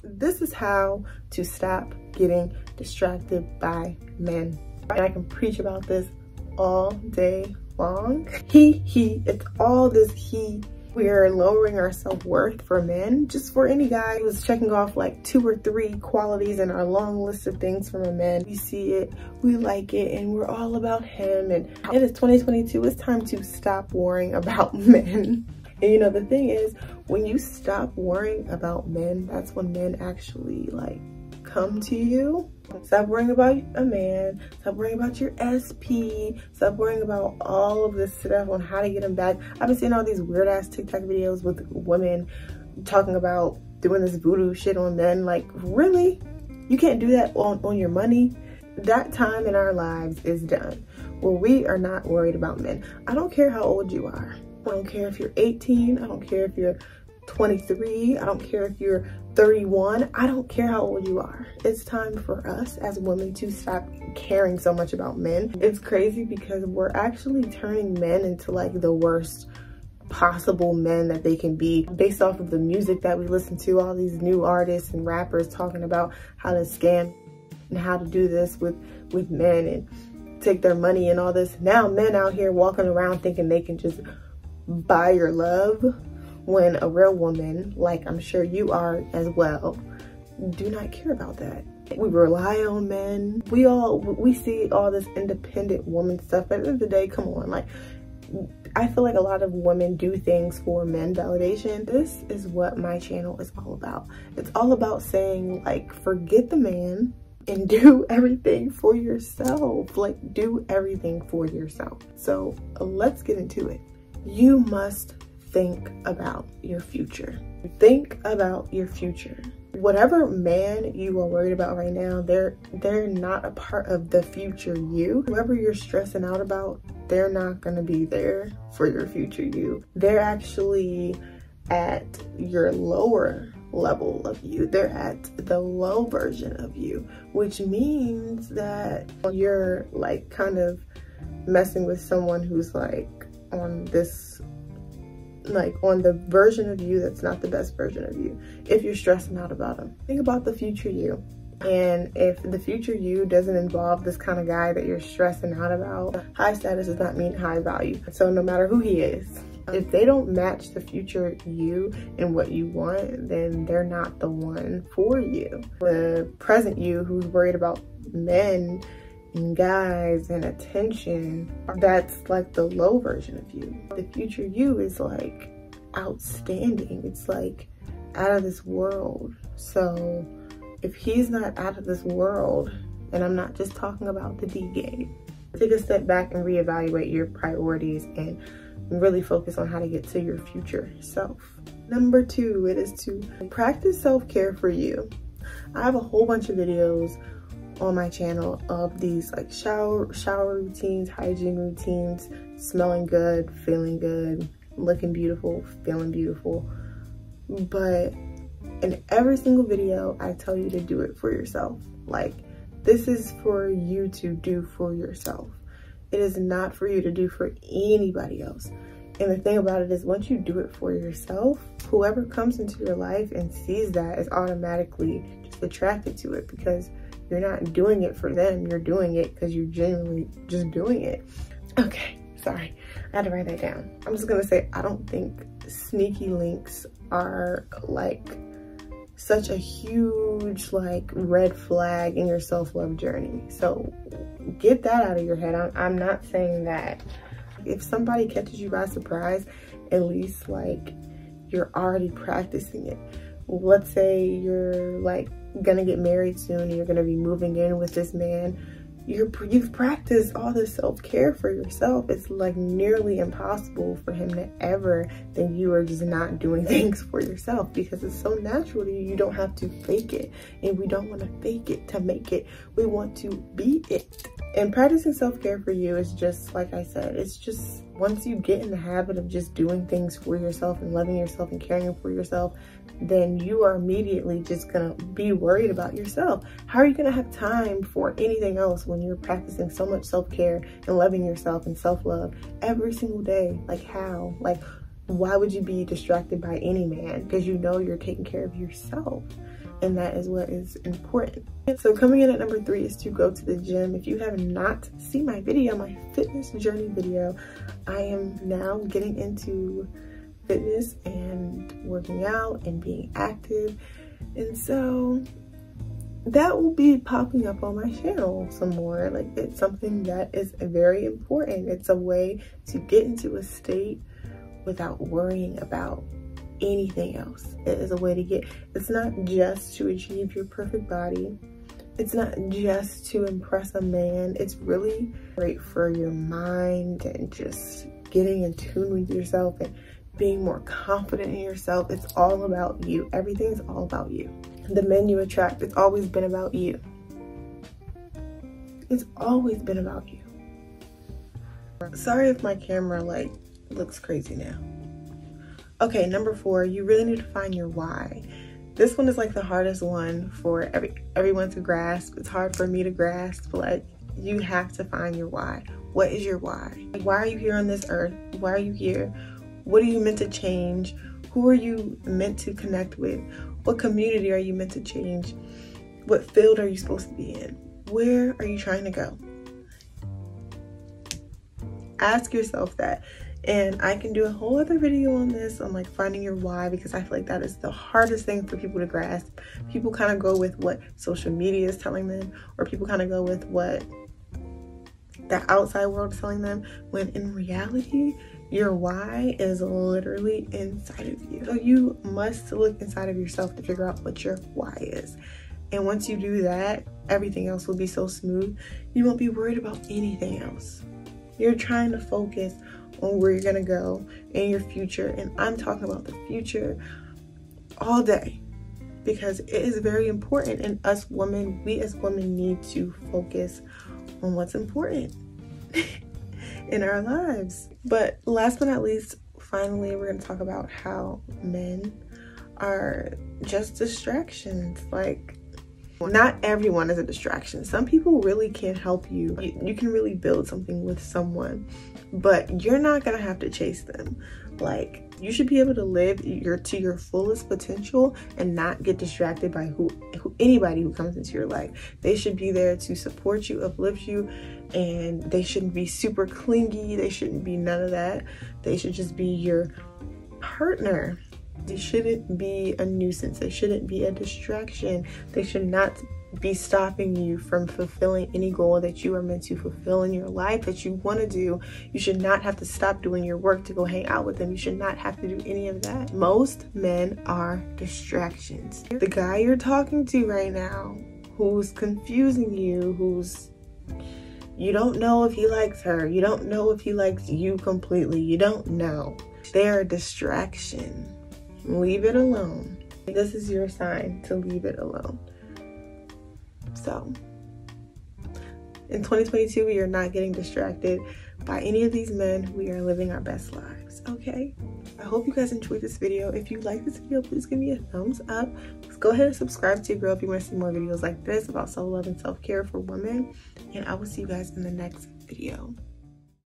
this is how to stop getting distracted by men. And I can preach about this all day long. It's all this he. We are lowering our self-worth for men. Just for any guy who's checking off like 2 or 3 qualities in our long list of things from a man. We see it, we like it, and we're all about him. And it is 2022, it's time to stop worrying about men. And you know, the thing is, when you stop worrying about men, that's when men actually like come to you. Stop worrying about a man, stop worrying about your SP, stop worrying about all of this stuff on how to get him back. I've been seeing all these weird ass TikTok videos with women talking about doing this voodoo shit on men. Like, really? You can't do that on your money? That time in our lives is done, where we are not worried about men. I don't care how old you are. I don't care if you're 18, I don't care if you're 23, I don't care if you're 31, I don't care how old you are. It's time for us as women to stop caring so much about men. It's crazy because we're actually turning men into like the worst possible men that they can be, based off of the music that we listen to, all these new artists and rappers talking about how to scam and how to do this with men and take their money and all this. Now men out here walking around thinking they can just buy your love, when a real woman, like I'm sure you are as well, do not care about that. We rely on men. We see all this independent woman stuff. At the end of the day, come on, like, I feel like a lot of women do things for men validation. This is what my channel is all about. It's all about saying, like, forget the man and do everything for yourself. Like, do everything for yourself. So let's get into it. You must think about your future. Think about your future. Whatever man you are worried about right now, they're not a part of the future you. Whoever you're stressing out about, they're not gonna be there for your future you. They're actually at your lower level of you. They're at the low version of you, which means that you're like kind of messing with someone who's like on this, like on the version of you that's not the best version of you. If you're stressing out about them, think about the future you. And if the future you doesn't involve this kind of guy that you're stressing out about, high status does not mean high value. So no matter who he is, if they don't match the future you and what you want, then they're not the one for you. The present you who's worried about men and guys and attention, that's like the low version of you. The future you is like outstanding. It's like out of this world. So if he's not out of this world, and I'm not just talking about the D game, take a step back and reevaluate your priorities and really focus on how to get to your future self. Number 2, it is to practice self-care for you. I have a whole bunch of videos on my channel of these like shower routines, hygiene routines, smelling good, feeling good, looking beautiful, feeling beautiful. But in every single video, I tell you to do it for yourself. Like, this is for you to do for yourself. It is not for you to do for anybody else. And the thing about it is, once you do it for yourself, whoever comes into your life and sees that is automatically just attracted to it, because you're not doing it for them. You're doing it because you're genuinely just doing it. Okay, sorry. I had to write that down. I'm just gonna say, I don't think sneaky links are like such a huge like red flag in your self-love journey. So get that out of your head. I'm not saying that. If somebody catches you by surprise, at least like you're already practicing it. Let's say you're like gonna get married soon and you're gonna be moving in with this man. You've practiced all this self-care for yourself. It's like nearly impossible for him to ever think you are just not doing things for yourself, because it's so natural to you. You don't have to fake it, and we don't want to fake it to make it. We want to be it. And practicing self-care for you is just, like I said, it's just once you get in the habit of just doing things for yourself and loving yourself and caring for yourself, then you are immediately just gonna be worried about yourself. How are you gonna have time for anything else when you're practicing so much self-care and loving yourself and self-love every single day? Like, how? Like, why would you be distracted by any man? Because you know you're taking care of yourself, and that is what is important. So coming in at number 3 is to go to the gym. If you have not seen my video, my fitness journey video, I am now getting into fitness and working out and being active, and so that will be popping up on my channel some more. Like, it's something that is very important. It's a way to get into a state without worrying about anything else. It is a way to get, it's not just to achieve your perfect body. It's not just to impress a man. It's really great for your mind and just getting in tune with yourself and being more confident in yourself. It's all about you. Everything's all about you. The men you attract, it's always been about you. It's always been about you. Sorry if my camera like looks crazy now. Okay, number 4, you really need to find your why. This one is like the hardest one for everyone to grasp. It's hard for me to grasp, but like, you have to find your why. What is your why? Like, why are you here on this earth? Why are you here? What are you meant to change? Who are you meant to connect with? What community are you meant to change? What field are you supposed to be in? Where are you trying to go? Ask yourself that. And I can do a whole other video on this, on like finding your why, because I feel like that is the hardest thing for people to grasp. People kind of go with what social media is telling them, or people kind of go with what the outside world is telling them, when in reality, your why is literally inside of you. So you must look inside of yourself to figure out what your why is. And once you do that, everything else will be so smooth. You won't be worried about anything else. You're trying to focus on where you're gonna go in your future. And I'm talking about the future all day, because it is very important. And us women, we as women need to focus on what's important in our lives. But last but not least, finally, we're going to talk about how men are just distractions. Like, not everyone is a distraction. Some people really can help you. You can really build something with someone, but you're not going to have to chase them. Like, you should be able to live to your fullest potential and not get distracted by anybody who comes into your life. They should be there to support you, uplift you, and they shouldn't be super clingy. They shouldn't be none of that. They should just be your partner. They shouldn't be a nuisance. They shouldn't be a distraction. They should not be stopping you from fulfilling any goal that you are meant to fulfill in your life that you want to do. You should not have to stop doing your work to go hang out with them. You should not have to do any of that. Most men are distractions. The guy you're talking to right now, who's confusing you, you don't know if he likes her, you don't know if he likes you completely, you don't know. They're a distraction. Leave it alone. This is your sign to leave it alone. So, in 2022, we are not getting distracted by any of these men. We are living our best lives, okay? I hope you guys enjoyed this video. If you like this video, please give me a thumbs up. Just go ahead and subscribe to your girl if you want to see more videos like this about self-love and self-care for women. And I will see you guys in the next video.